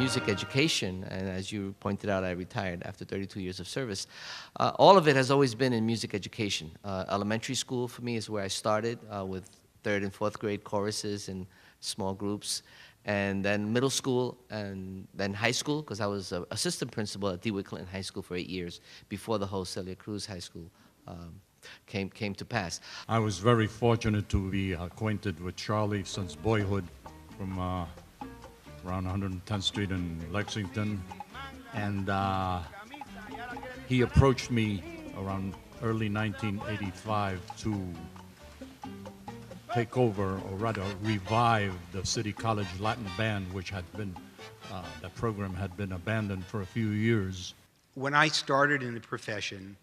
music education, and as you pointed out, I retired after 32 years of service. All of it has always been in music education. Elementary school for me is where I started with 3rd and 4th grade choruses and small groups, and then middle school, and then high school, because I was an assistant principal at DeWitt Clinton High School for 8 years before the whole Celia Cruz High School came to pass. I was very fortunate to be acquainted with Charlie since boyhood from around 110th Street in Lexington, and he approached me around early 1985 to take over, or rather revive, the City College Latin Band, which had been, that program had been abandoned for a few years. When I started in the profession,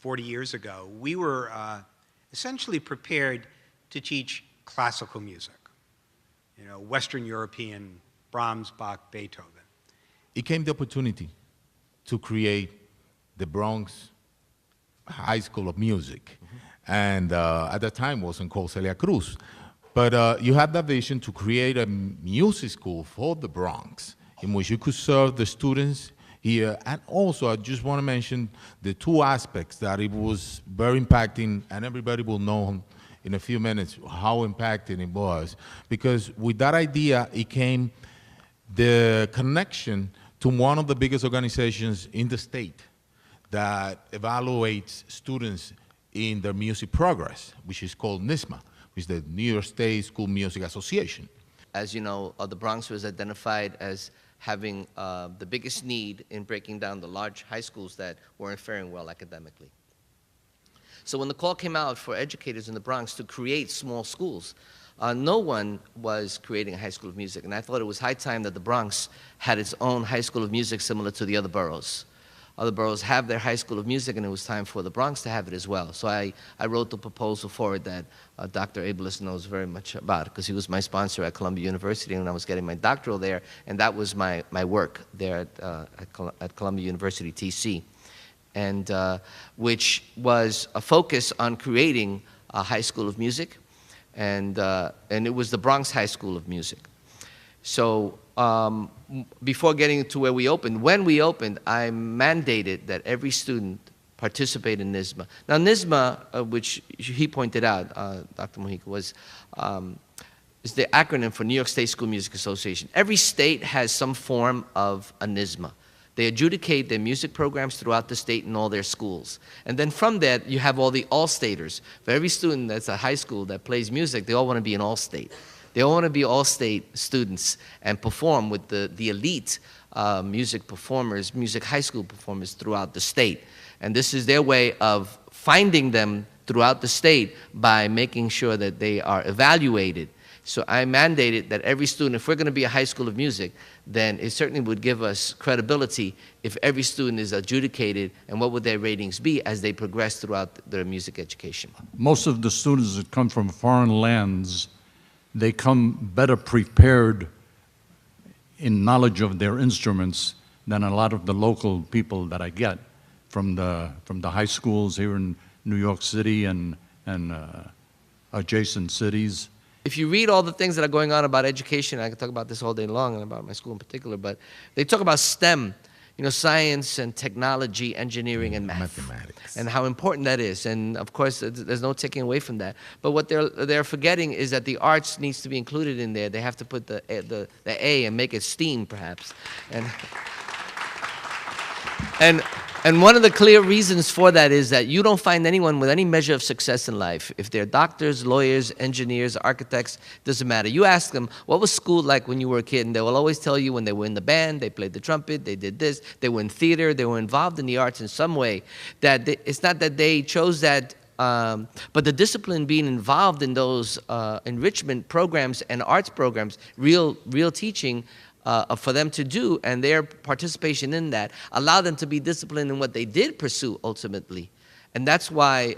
40 years ago, we were essentially prepared to teach classical music, Western European, Brahms, Bach, Beethoven. It came the opportunity to create the Bronx High School of Music. And at that time, it wasn't called Celia Cruz. But you had that vision to create a music school for the Bronx in which you could serve the students here. And also, I just want to mention the two aspects that it was very impacting, and everybody will know in a few minutes how impacting it was. Because with that idea, it came the connection to one of the biggest organizations in the state that evaluates students in their music progress, which is called NYSSMA, which is the New York State School Music Association. As you know, the Bronx was identified as having the biggest need in breaking down the large high schools that weren't faring well academically. So when the call came out for educators in the Bronx to create small schools, no one was creating a high school of music, and I thought it was high time that the Bronx had its own high school of music similar to the other boroughs. Other boroughs have their high school of music, and it was time for the Bronx to have it as well. So I wrote the proposal for it that Dr. Abelist knows very much about, because he was my sponsor at Columbia University, and I was getting my doctoral there, and that was my work there at Columbia University, TC, and which was a focus on creating a high school of music, and it was the Bronx High School of Music. So before getting to where we opened, when we opened, I mandated that every student participate in NYSSMA. Now, NYSSMA, which he pointed out, Dr. Mojica, is the acronym for New York State School Music Association. Every state has some form of a NYSSMA. They adjudicate their music programs throughout the state in all their schools. And then from that, you have all the all-staters. For every student that's at high school that plays music, they all want to be an all-state. They all want to be all-state students and perform with the elite music performers, music high school performers throughout the state. And this is their way of finding them throughout the state by making sure that they are evaluated. So I mandated that every student, if we're going to be a high school of music, then it certainly would give us credibility if every student is adjudicated, and what would their ratings be as they progress throughout their music education. Most of the students that come from foreign lands, they come better prepared in knowledge of their instruments than a lot of the local people that I get from the high schools here in New York City and adjacent cities. If you read all the things that are going on about education, I could talk about this all day long and about my school in particular, but they talk about STEM, science and technology, engineering and mathematics, and how important that is. And of course, there's no taking away from that. But what they're forgetting is that the arts needs to be included in there. They have to put the A and make it STEAM, perhaps. And one of the clear reasons for that is that you don't find anyone with any measure of success in life. If they're doctors, lawyers, engineers, architects, doesn't matter. You ask them, what was school like when you were a kid? And they will always tell you when they were in the band, they played the trumpet, they did this, they were in theater, they were involved in the arts in some way. That it's not that they chose that, but the discipline being involved in those enrichment programs and arts programs, real teaching, for them to do, and their participation in that allowed them to be disciplined in what they did pursue ultimately. And that's why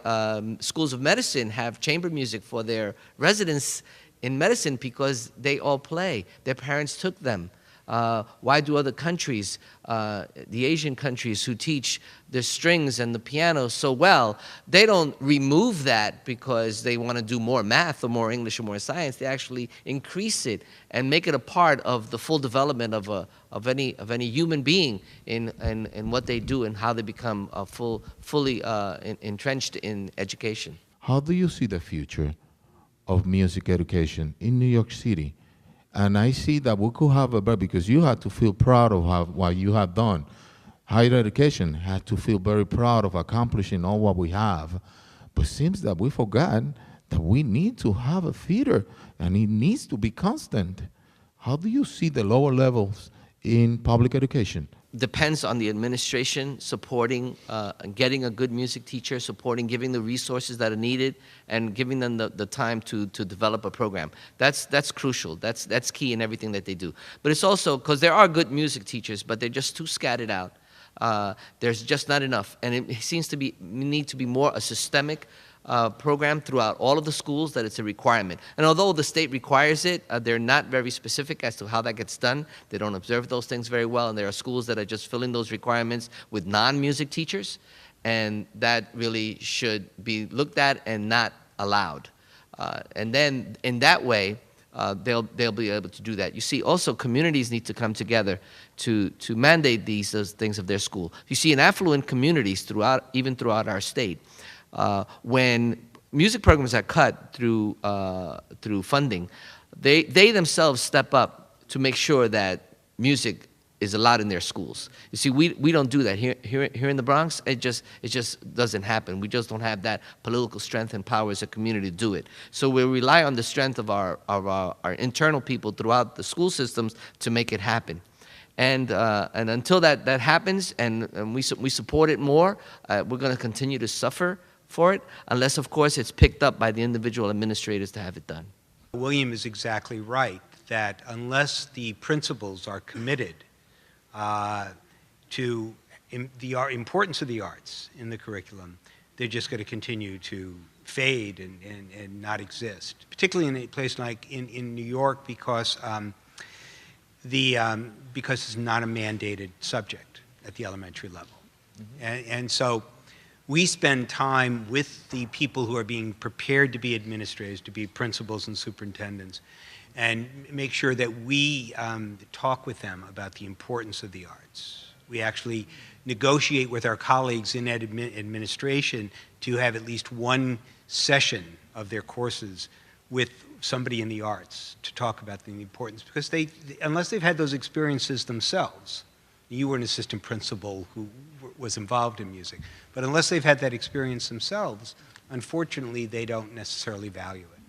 schools of medicine have chamber music for their residents in medicine, because they all play. Their parents took them. Why do other countries, the Asian countries who teach the strings and the piano so well, they don't remove that because they want to do more math or more English or more science. They actually increase it and make it a part of the full development of any human being in what they do and how they become fully entrenched in education. How do you see the future of music education in New York City? And I see that we could have because you had to feel proud of what you have done. Higher education had to feel very proud of accomplishing all what we have. But it seems that we forgot that we need to have a theater, and it needs to be constant. How do you see the lower levels in public education? Depends on the administration supporting, getting a good music teacher, supporting, giving the resources that are needed, and giving them the time to develop a program. That's crucial. That's key in everything that they do. But it's also, because there are good music teachers, but they're just too scattered out. There's just not enough. And it seems to need to be more a systemic program throughout all of the schools, that it's a requirement. And although the state requires it, they're not very specific as to how that gets done. They don't observe those things very well, and there are schools that are just filling those requirements with non-music teachers, and that really should be looked at and not allowed. And then in that way, they'll be able to do that. You see, also communities need to come together to mandate those things of their school. You see, in affluent communities even throughout our state, when music programs are cut through funding, they themselves step up to make sure that music is allowed in their schools. You see, we don't do that here in the Bronx. It just doesn't happen. We just don't have that political strength and power as a community to do it. So we rely on the strength of our internal people throughout the school systems to make it happen. And until that happens, and we support it more, we're going to continue to suffer for it, unless, of course, it's picked up by the individual administrators to have it done. William is exactly right, that unless the principals are committed to the importance of the arts in the curriculum, they're just going to continue to fade and not exist, particularly in a place like in New York, because it's not a mandated subject at the elementary level. Mm-hmm. And so we spend time with the people who are being prepared to be administrators, to be principals and superintendents, and make sure that we talk with them about the importance of the arts. We actually negotiate with our colleagues in administration to have at least one session of their courses with somebody in the arts to talk about the importance, because unless they've had those experiences themselves, you were an assistant principal who was involved in music, but unless they've had that experience themselves, unfortunately, they don't necessarily value it.